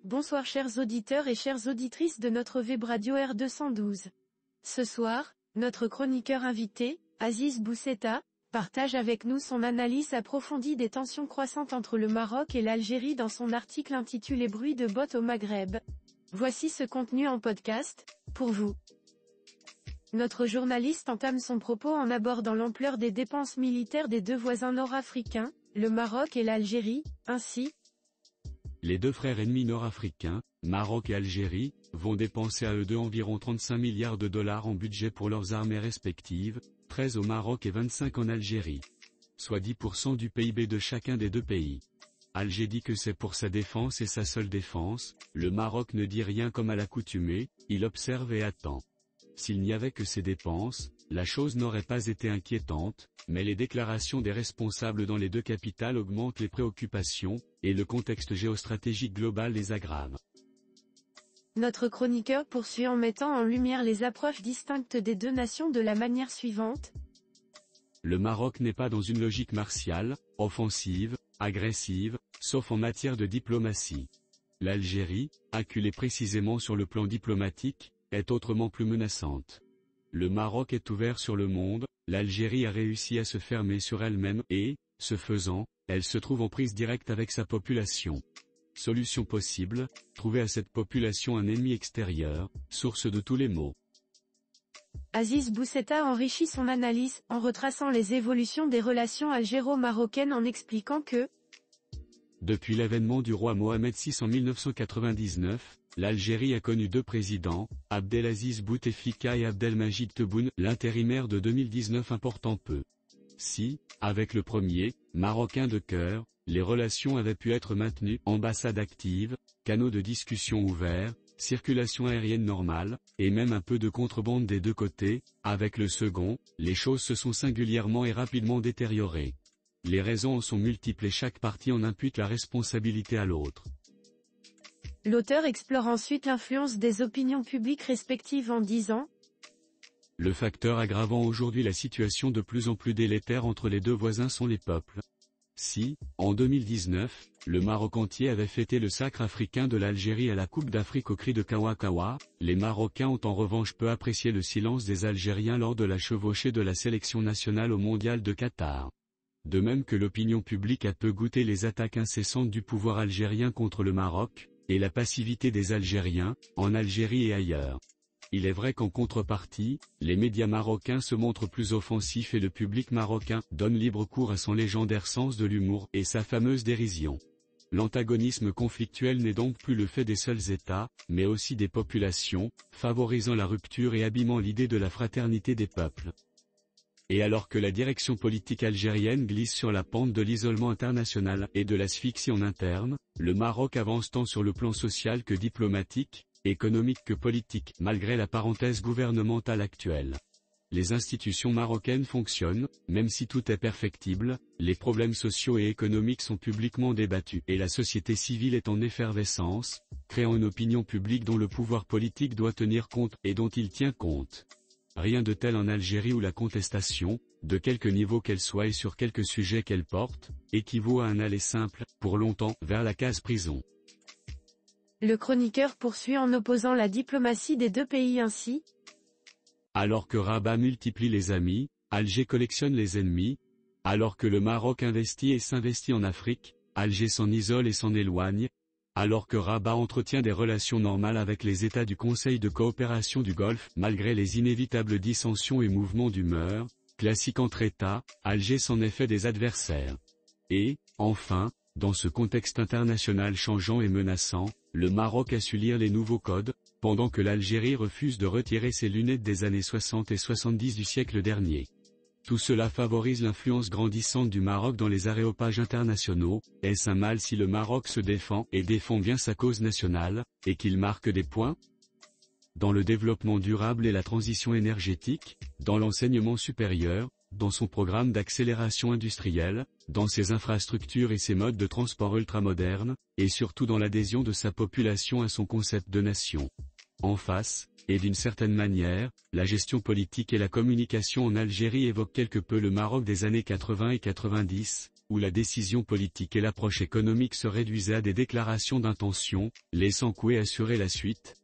Bonsoir chers auditeurs et chères auditrices de notre web radio R212. Ce soir, notre chroniqueur invité, Aziz Bousseta, partage avec nous son analyse approfondie des tensions croissantes entre le Maroc et l'Algérie dans son article intitulé Bruit de bottes au Maghreb. Voici ce contenu en podcast, pour vous. Notre journaliste entame son propos en abordant l'ampleur des dépenses militaires des deux voisins nord-africains, le Maroc et l'Algérie, ainsi. Les deux frères ennemis nord-africains, Maroc et Algérie, vont dépenser à eux deux environ 35 milliards de dollars en budget pour leurs armées respectives, 13 au Maroc et 25 en Algérie. Soit 10% du PIB de chacun des deux pays. Alger dit que c'est pour sa défense et sa seule défense, le Maroc ne dit rien comme à l'accoutumée, il observe et attend. S'il n'y avait que ces dépenses, la chose n'aurait pas été inquiétante, mais les déclarations des responsables dans les deux capitales augmentent les préoccupations, et le contexte géostratégique global les aggrave. Notre chroniqueur poursuit en mettant en lumière les approches distinctes des deux nations de la manière suivante. Le Maroc n'est pas dans une logique martiale, offensive, agressive, sauf en matière de diplomatie. L'Algérie, acculée précisément sur le plan diplomatique, est autrement plus menaçante. Le Maroc est ouvert sur le monde, l'Algérie a réussi à se fermer sur elle-même et, ce faisant, elle se trouve en prise directe avec sa population. Solution possible, trouver à cette population un ennemi extérieur, source de tous les maux. Aziz Bousseta enrichit son analyse en retraçant les évolutions des relations algéro-marocaines en expliquant que, depuis l'avènement du roi Mohamed VI en 1999, l'Algérie a connu deux présidents, Abdelaziz Bouteflika et Abdelmajid Tebboune, l'intérimaire de 2019 important peu. Si, avec le premier, marocain de cœur, les relations avaient pu être maintenues, ambassade active, canaux de discussion ouverts, circulation aérienne normale, et même un peu de contrebande des deux côtés, avec le second, les choses se sont singulièrement et rapidement détériorées. Les raisons en sont multiples et chaque partie en impute la responsabilité à l'autre. L'auteur explore ensuite l'influence des opinions publiques respectives en disant: le facteur aggravant aujourd'hui la situation de plus en plus délétère entre les deux voisins sont les peuples. Si, en 2019, le Maroc entier avait fêté le sacre africain de l'Algérie à la Coupe d'Afrique au cri de Kawa Kawa, les Marocains ont en revanche peu apprécié le silence des Algériens lors de la chevauchée de la sélection nationale au Mondial de Qatar. De même que l'opinion publique a peu goûté les attaques incessantes du pouvoir algérien contre le Maroc, et la passivité des Algériens, en Algérie et ailleurs. Il est vrai qu'en contrepartie, les médias marocains se montrent plus offensifs et le public marocain donne libre cours à son légendaire sens de l'humour et sa fameuse dérision. L'antagonisme conflictuel n'est donc plus le fait des seuls États, mais aussi des populations, favorisant la rupture et abîmant l'idée de la fraternité des peuples. Et alors que la direction politique algérienne glisse sur la pente de l'isolement international et de l'asphyxie en interne, le Maroc avance tant sur le plan social que diplomatique, économique que politique, malgré la parenthèse gouvernementale actuelle. Les institutions marocaines fonctionnent, même si tout est perfectible, les problèmes sociaux et économiques sont publiquement débattus et la société civile est en effervescence, créant une opinion publique dont le pouvoir politique doit tenir compte et dont il tient compte. Rien de tel en Algérie où la contestation, de quelque niveau qu'elle soit et sur quelque sujet qu'elle porte, équivaut à un aller simple, pour longtemps, vers la case prison. Le chroniqueur poursuit en opposant la diplomatie des deux pays ainsi. Alors que Rabat multiplie les amis, Alger collectionne les ennemis. Alors que le Maroc investit et s'investit en Afrique, Alger s'en isole et s'en éloigne. Alors que Rabat entretient des relations normales avec les États du Conseil de coopération du Golfe, malgré les inévitables dissensions et mouvements d'humeur, classiques entre États, Alger s'en est fait des adversaires. Et, enfin, dans ce contexte international changeant et menaçant, le Maroc a su lire les nouveaux codes, pendant que l'Algérie refuse de retirer ses lunettes des années 60 et 70 du siècle dernier. Tout cela favorise l'influence grandissante du Maroc dans les aréopages internationaux. Est-ce un mal si le Maroc se défend et défend bien sa cause nationale, et qu'il marque des points? Dans le développement durable et la transition énergétique, dans l'enseignement supérieur, dans son programme d'accélération industrielle, dans ses infrastructures et ses modes de transport ultramodernes, et surtout dans l'adhésion de sa population à son concept de nation. En face, et d'une certaine manière, la gestion politique et la communication en Algérie évoquent quelque peu le Maroc des années 80 et 90, où la décision politique et l'approche économique se réduisaient à des déclarations d'intention, laissant Coué assurer la suite.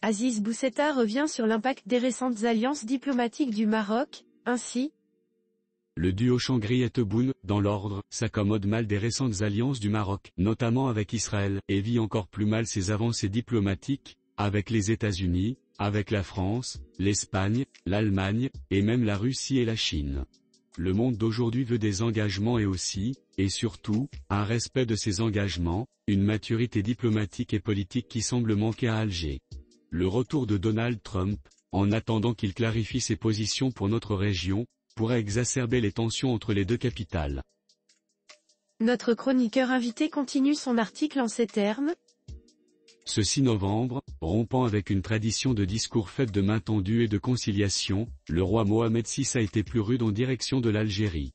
Aziz Bousseta revient sur l'impact des récentes alliances diplomatiques du Maroc, ainsi. Le duo Changri-et-Tebboune, dans l'ordre, s'accommode mal des récentes alliances du Maroc, notamment avec Israël, et vit encore plus mal ses avancées diplomatiques, avec les États-Unis, avec la France, l'Espagne, l'Allemagne, et même la Russie et la Chine. Le monde d'aujourd'hui veut des engagements et aussi, et surtout, un respect de ces engagements, une maturité diplomatique et politique qui semble manquer à Alger. Le retour de Donald Trump, en attendant qu'il clarifie ses positions pour notre région, pourrait exacerber les tensions entre les deux capitales. Notre chroniqueur invité continue son article en ces termes. Ce 6 novembre, rompant avec une tradition de discours faite de main tendue et de conciliation, le roi Mohamed VI a été plus rude en direction de l'Algérie.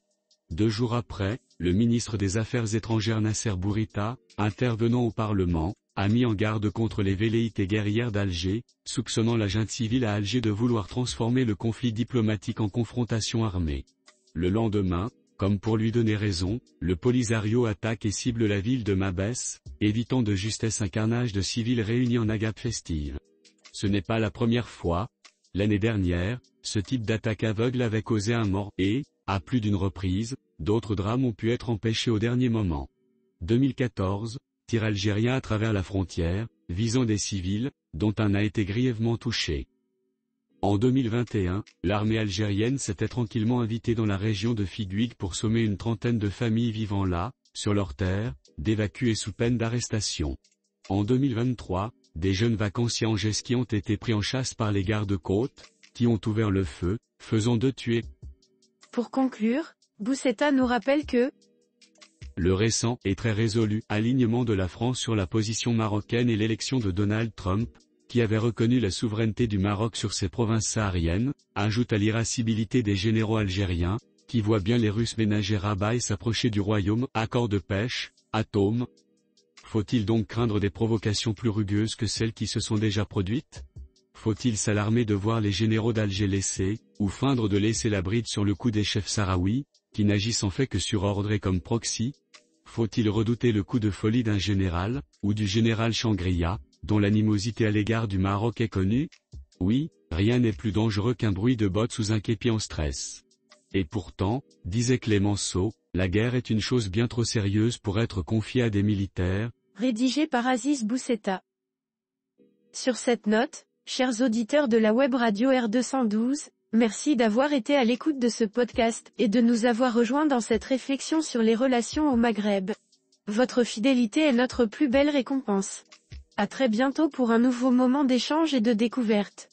2 jours après, le ministre des Affaires étrangères Nasser Bourita, intervenant au Parlement, a mis en garde contre les velléités guerrières d'Alger, soupçonnant la junte civile à Alger de vouloir transformer le conflit diplomatique en confrontation armée. Le lendemain, comme pour lui donner raison, le Polisario attaque et cible la ville de Mabès, évitant de justesse un carnage de civils réunis en agape festive. Ce n'est pas la première fois. L'année dernière, ce type d'attaque aveugle avait causé un mort et, à plus d'une reprise, d'autres drames ont pu être empêchés au dernier moment. 2014, tir algérien à travers la frontière, visant des civils, dont un a été grièvement touché. En 2021, l'armée algérienne s'était tranquillement invitée dans la région de Figuig pour sommer une trentaine de familles vivant là, sur leurs terres, d'évacuer sous peine d'arrestation. En 2023, des jeunes vacanciers angesquis ont été pris en chasse par les gardes-côtes, qui ont ouvert le feu, faisant 2 tués. Pour conclure, Bousseta nous rappelle que le récent et très résolu alignement de la France sur la position marocaine et l'élection de Donald Trump, qui avait reconnu la souveraineté du Maroc sur ses provinces sahariennes, ajoute à l'irascibilité des généraux algériens, qui voient bien les Russes ménager Rabat et s'approcher du royaume, accord de pêche, atomes. Faut-il donc craindre des provocations plus rugueuses que celles qui se sont déjà produites? Faut-il s'alarmer de voir les généraux d'Alger laisser, ou feindre de laisser la bride sur le cou des chefs sahraouis, qui n'agissent en fait que sur ordre et comme proxy? Faut-il redouter le coup de folie d'un général, ou du général Changria, dont l'animosité à l'égard du Maroc est connue? Oui, rien n'est plus dangereux qu'un bruit de bottes sous un képi en stress. Et pourtant, disait Clémenceau, la guerre est une chose bien trop sérieuse pour être confiée à des militaires. Rédigé par Aziz Bousseta. Sur cette note, chers auditeurs de la web radio R212, merci d'avoir été à l'écoute de ce podcast et de nous avoir rejoints dans cette réflexion sur les relations au Maghreb. Votre fidélité est notre plus belle récompense. À très bientôt pour un nouveau moment d'échange et de découverte.